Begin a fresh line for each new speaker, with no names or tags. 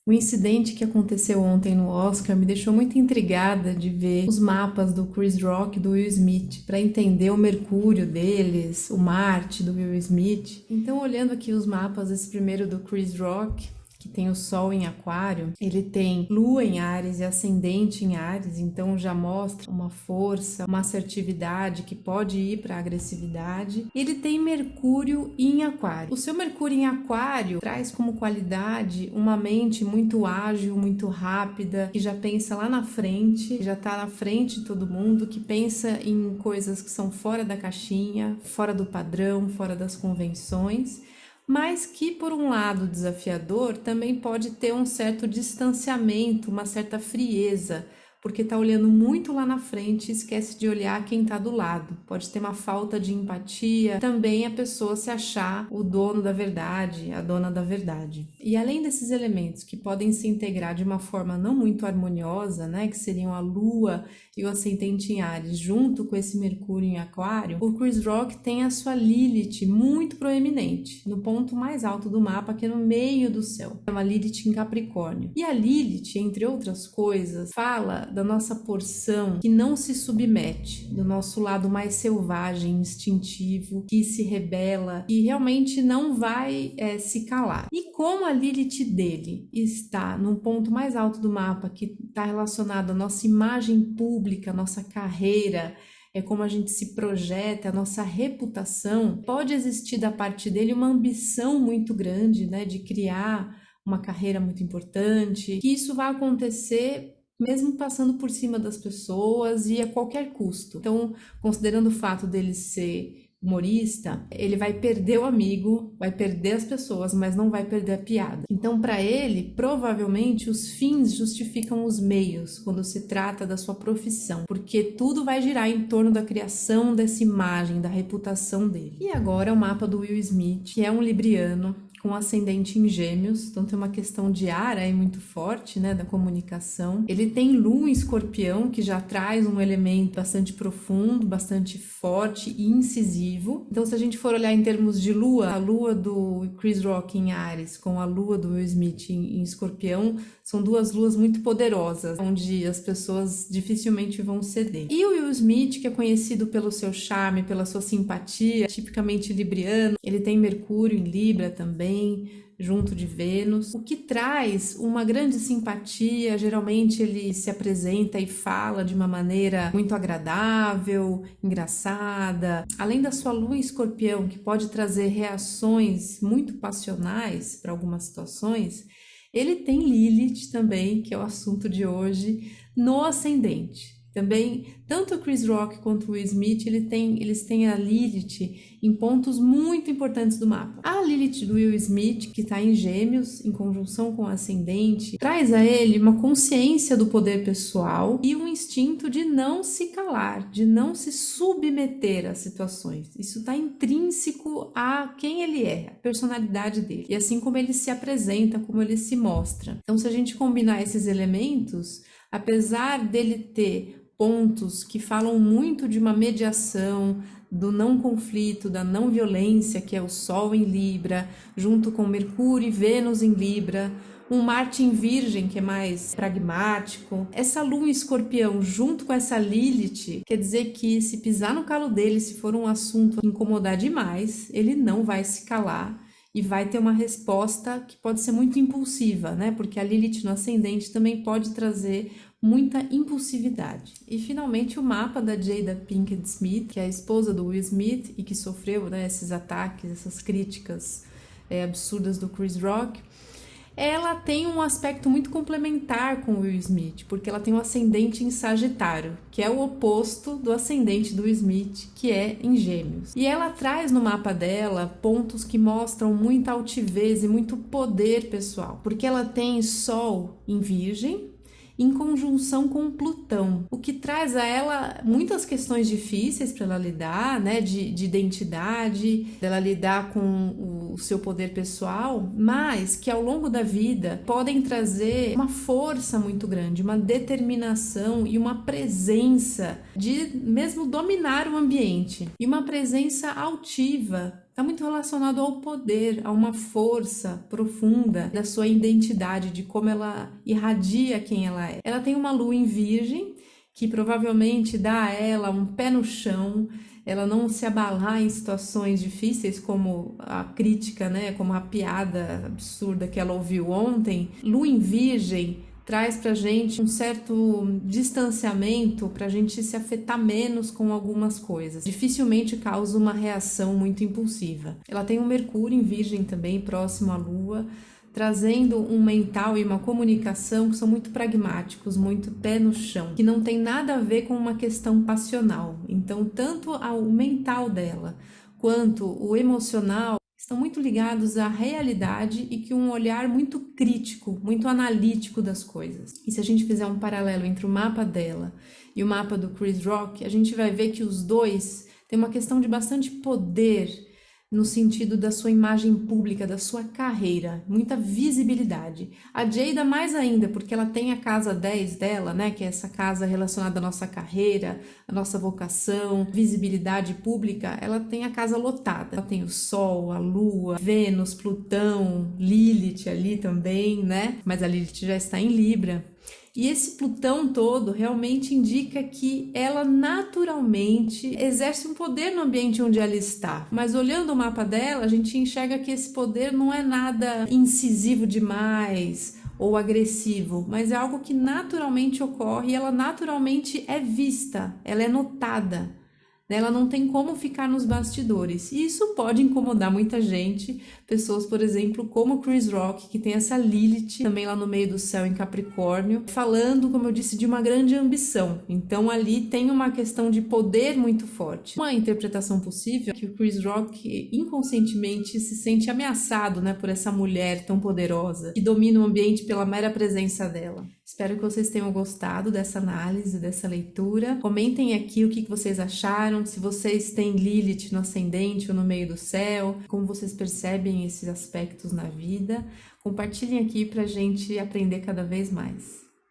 O incidente que aconteceu ontem no Oscar me deixou muito intrigada de ver os mapas do Chris Rock e do Will Smith para entender o Mercúrio deles, o Marte do Will Smith. Então, olhando aqui os mapas, esse primeiro do Chris Rock, que tem o Sol em Aquário, ele tem Lua em Áries e Ascendente em Áries, então já mostra uma força, uma assertividade que pode ir para a agressividade. Ele tem Mercúrio em Aquário. O seu Mercúrio em Aquário traz como qualidade uma mente muito ágil, muito rápida, que já pensa lá na frente, já está na frente de todo mundo, que pensa em coisas que são fora da caixinha, fora do padrão, fora das convenções, mas que, por um lado desafiador, também pode ter um certo distanciamento, uma certa frieza, porque está olhando muito lá na frente e esquece de olhar quem está do lado. Pode ter uma falta de empatia, também a pessoa se achar o dono da verdade, a dona da verdade. E além desses elementos que podem se integrar de uma forma não muito harmoniosa, né, que seriam a Lua e o ascendente em Áries, junto com esse Mercúrio em Aquário, o Chris Rock tem a sua Lilith muito proeminente, no ponto mais alto do mapa, que é no meio do céu. É uma Lilith em Capricórnio. E a Lilith, entre outras coisas, fala da nossa porção que não se submete, do nosso lado mais selvagem, instintivo, que se rebela e realmente não vai se calar. E como a Lilith dele está num ponto mais alto do mapa, que está relacionado à nossa imagem pública, à nossa carreira, é como a gente se projeta, a nossa reputação, pode existir da parte dele uma ambição muito grande, né, de criar uma carreira muito importante, que isso vai acontecer mesmo passando por cima das pessoas e a qualquer custo. Então, considerando o fato dele ser humorista, ele vai perder o amigo, vai perder as pessoas, mas não vai perder a piada. Então, para ele, provavelmente os fins justificam os meios quando se trata da sua profissão, porque tudo vai girar em torno da criação dessa imagem, da reputação dele. E agora o mapa do Will Smith, que é um libriano com ascendente em Gêmeos, então tem uma questão de ar aí muito forte, né, da comunicação. Ele tem Lua em Escorpião, que já traz um elemento bastante profundo, bastante forte e incisivo. Então, se a gente for olhar em termos de Lua, a Lua do Chris Rock em Áries com a Lua do Will Smith em Escorpião, são duas luas muito poderosas, onde as pessoas dificilmente vão ceder. E o Will Smith, que é conhecido pelo seu charme, pela sua simpatia, tipicamente libriano, ele tem Mercúrio em Libra também, junto de Vênus, o que traz uma grande simpatia. Geralmente ele se apresenta e fala de uma maneira muito agradável, engraçada. Além da sua Lua em Escorpião, que pode trazer reações muito passionais para algumas situações, ele tem Lilith também, que é o assunto de hoje, no ascendente. Também, tanto o Chris Rock quanto o Will Smith, eles têm a Lilith em pontos muito importantes do mapa. A Lilith do Will Smith, que está em Gêmeos, em conjunção com o ascendente, traz a ele uma consciência do poder pessoal e um instinto de não se calar, de não se submeter às situações. Isso está intrínseco a quem ele é, a personalidade dele. E assim como ele se apresenta, como ele se mostra. Então, se a gente combinar esses elementos, apesar dele ter pontos que falam muito de uma mediação, do não conflito, da não violência, que é o Sol em Libra, junto com Mercúrio e Vênus em Libra, um Marte em Virgem, que é mais pragmático. Essa Lua em Escorpião, junto com essa Lilith, quer dizer que se pisar no calo dele, se for um assunto que incomodar demais, ele não vai se calar e vai ter uma resposta que pode ser muito impulsiva, né? Porque a Lilith no ascendente também pode trazer muita impulsividade. E finalmente o mapa da Jada Pinkett Smith, que é a esposa do Will Smith e que sofreu, né, esses ataques, essas críticas absurdas do Chris Rock. Ela tem um aspecto muito complementar com o Will Smith, porque ela tem um ascendente em Sagitário, que é o oposto do ascendente do Will Smith, que é em Gêmeos. E ela traz no mapa dela pontos que mostram muita altivez e muito poder pessoal, porque ela tem Sol em Virgem, em conjunção com Plutão, o que traz a ela muitas questões difíceis para ela lidar, né, de identidade, dela lidar com o seu poder pessoal, mas que ao longo da vida podem trazer uma força muito grande, uma determinação e uma presença de mesmo dominar o ambiente, e uma presença altiva está muito relacionado ao poder, a uma força profunda da sua identidade, de como ela irradia quem ela é. Ela tem uma lua em Virgem, que provavelmente dá a ela um pé no chão, ela não se abalar em situações difíceis, como a crítica, né, como a piada absurda que ela ouviu ontem. Lua em Virgem traz pra gente um certo distanciamento, pra gente se afetar menos com algumas coisas. Dificilmente causa uma reação muito impulsiva. Ela tem um Mercúrio em Virgem também, próximo à Lua, trazendo um mental e uma comunicação que são muito pragmáticos, muito pé no chão, que não tem nada a ver com uma questão passional. Então, tanto o mental dela quanto o emocional estão muito ligados à realidade e que um olhar muito crítico, muito analítico das coisas. E se a gente fizer um paralelo entre o mapa dela e o mapa do Chris Rock, a gente vai ver que os dois têm uma questão de bastante poder no sentido da sua imagem pública, da sua carreira, muita visibilidade. A Jada mais ainda, porque ela tem a casa 10 dela, né, que é essa casa relacionada à nossa carreira, à nossa vocação, visibilidade pública, ela tem a casa lotada. Ela tem o Sol, a Lua, Vênus, Plutão, Lilith ali também, né, mas a Lilith já está em Libra. E esse Plutão todo realmente indica que ela naturalmente exerce um poder no ambiente onde ela está. Mas olhando o mapa dela, a gente enxerga que esse poder não é nada incisivo demais ou agressivo, mas é algo que naturalmente ocorre e ela naturalmente é vista, ela é notada. Ela não tem como ficar nos bastidores. E isso pode incomodar muita gente. Pessoas, por exemplo, como Chris Rock, que tem essa Lilith também lá no meio do céu em Capricórnio, falando, como eu disse, de uma grande ambição. Então ali tem uma questão de poder muito forte. Uma interpretação possível é que o Chris Rock inconscientemente se sente ameaçado, né, por essa mulher tão poderosa que domina o ambiente pela mera presença dela. Espero que vocês tenham gostado dessa análise, dessa leitura. Comentem aqui o que vocês acharam, se vocês têm Lilith no ascendente ou no meio do céu, como vocês percebem esses aspectos na vida. Compartilhem aqui para a gente aprender cada vez mais.